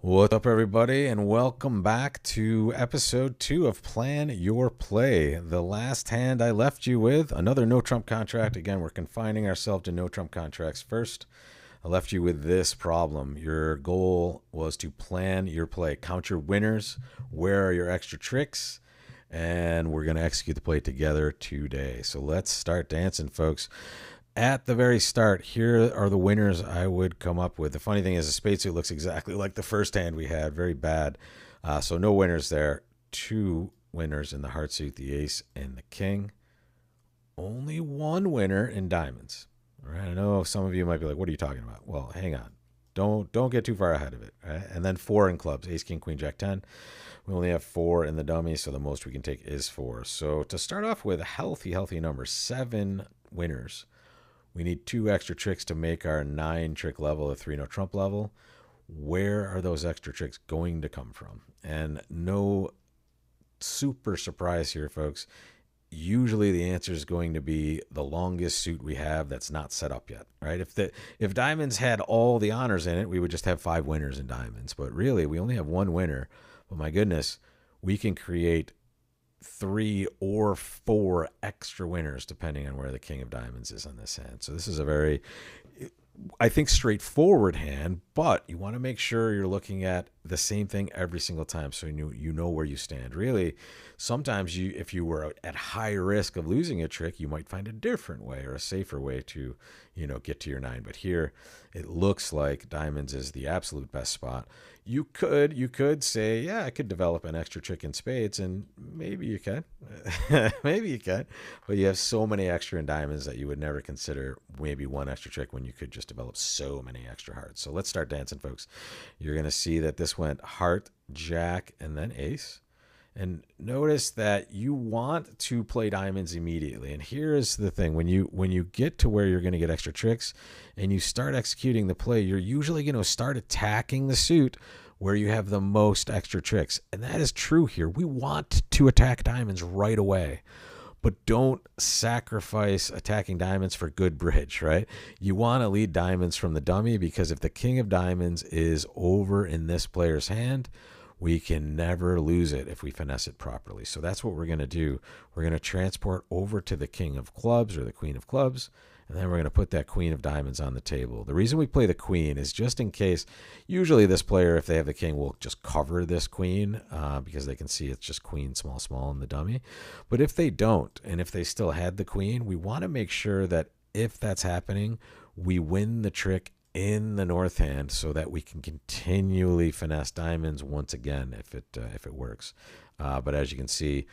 What's up, everybody, and welcome back to episode 2 of Plan Your Play. The last hand I left you with, another no-trump contract. Again, we're confining ourselves to no-trump contracts. First, I left you with this problem. Your goal was to plan your play. Count your winners. Where are your extra tricks? And we're going to execute the play together today. So let's start dancing, folks. At the very start, here are the winners I would come up with. The funny thing is the spade suit looks exactly like the first hand we had. Very bad. So no winners there. 2 winners in the heart suit, the ace and the king. Only 1 winner in diamonds. All right. I know some of you might be like, what are you talking about? Well, hang on. Don't get too far ahead of it. Right? And then 4 in clubs, ace, king, queen, jack, 10. We only have 4 in the dummy, so the most we can take is 4. So to start off with a healthy number, 7 winners. We need 2 extra tricks to make our 9 trick level a 3 no trump level. Where are those extra tricks going to come from? And no super surprise here, folks. Usually the answer is going to be the longest suit we have that's not set up yet, right? If diamonds had all the honors in it, we would just have 5 winners in diamonds. But really, we only have 1 winner. But my goodness, we can create 3 or 4 extra winners depending on where the king of diamonds is on this hand. So this is a very, I think, straightforward hand, but you want to make sure you're looking at the same thing every single time so you know where you stand. Really, sometimes if you were at high risk of losing a trick, you might find a different way or a safer way to, get to your 9. But here, it looks like diamonds is the absolute best spot. You could say, yeah, I could develop an extra trick in spades, and maybe you can. Maybe you can. But you have so many extra in diamonds that you would never consider maybe 1 extra trick when you could just develop so many extra hearts. So let's start dancing, folks. You're going to see that this went heart, jack, and then ace. And notice that you want to play diamonds immediately. And here is the thing. When you get to where you're going to get extra tricks and you start executing the play, you're usually going to start attacking the suit where you have the most extra tricks. And that is true here. We want to attack diamonds right away. But don't sacrifice attacking diamonds for good bridge, right? You want to lead diamonds from the dummy because if the king of diamonds is over in this player's hand, we can never lose it if we finesse it properly. So that's what we're going to do. We're going to transport over to the king of clubs or the queen of clubs, and then we're going to put that queen of diamonds on the table. The reason we play the queen is just in case, usually this player, if they have the king, will just cover this queen because they can see it's just queen, small in the dummy. But if they don't, and if they still had the queen, we want to make sure that if that's happening, we win the trick in the north hand so that we can continually finesse diamonds once again if it works. But as you can see,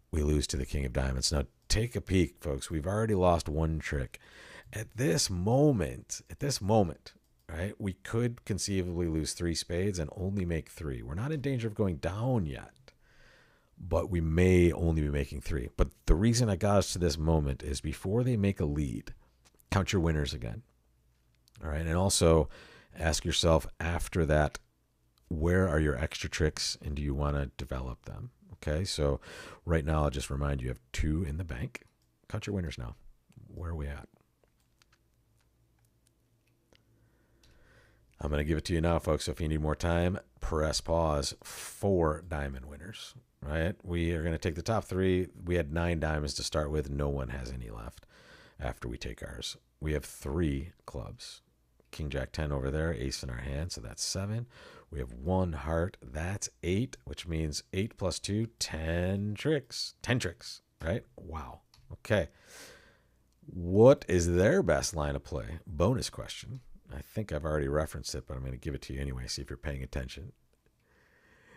we lose to the king of diamonds. Now take a peek, folks. We've already lost 1 trick. At this moment, right, we could conceivably lose 3 spades and only make 3. We're not in danger of going down yet, but we may only be making 3. But the reason I got us to this moment is before they make a lead, count your winners again. All right, and also ask yourself after that, where are your extra tricks and do you want to develop them? Okay, so right now I'll just remind you, you have 2 in the bank. Count your winners now. Where are we at? I'm going to give it to you now, folks. So if you need more time, press pause. 4 diamond winners, right? We are going to take the top 3. We had 9 diamonds to start with. No one has any left after we take ours. We have 3 clubs. King, jack, 10 over there, ace in our hand, so that's 7. We have 1 heart, that's 8, which means 8 plus 2, 10 tricks. 10 tricks, right? Wow. Okay. What is their best line of play? Bonus question. I think I've already referenced it, but I'm going to give it to you anyway, see if you're paying attention.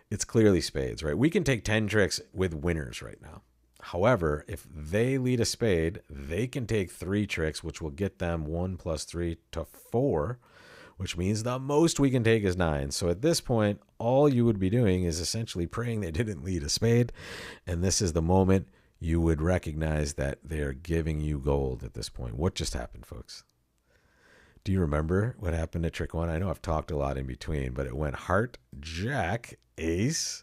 It's clearly spades, right? We can take 10 tricks with winners right now. However, if they lead a spade, they can take 3 tricks, which will get them 1 plus 3 to 4, which means the most we can take is 9. So at this point, all you would be doing is essentially praying they didn't lead a spade. And this is the moment you would recognize that they're giving you gold at this point. What just happened, folks? Do you remember what happened to trick 1? I know I've talked a lot in between, but it went heart, jack, ace.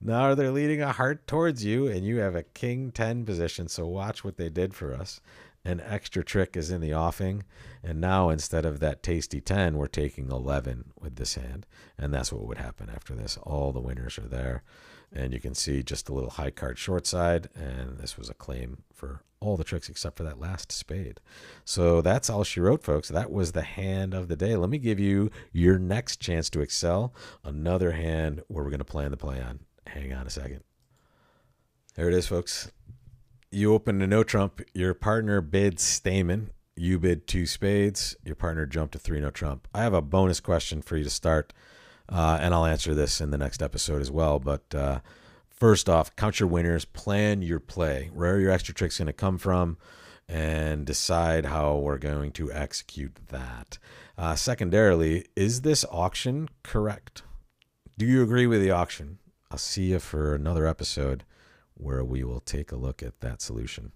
Now they're leading a heart towards you, and you have a king 10 position, so watch what they did for us. an extra trick is in the offing. And now instead of that tasty 10, we're taking 11 with this hand. And that's what would happen after this. All the winners are there. And you can see just a little high card short side. And this was a claim for all the tricks except for that last spade. So that's all she wrote, folks. That was the hand of the day. Let me give you your next chance to excel. Another hand where we're going to plan the play on. Hang on a second. There it is, folks. You open to no trump. Your partner bids Stamen. You bid 2 spades. Your partner jumped to 3 no trump. I have a bonus question for you to start, and I'll answer this in the next episode as well. But first off, count your winners, plan your play. Where are your extra tricks going to come from, and decide how we're going to execute that. Secondarily, is this auction correct? Do you agree with the auction? I'll see you for another episode where we will take a look at that solution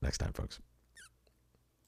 next time, folks.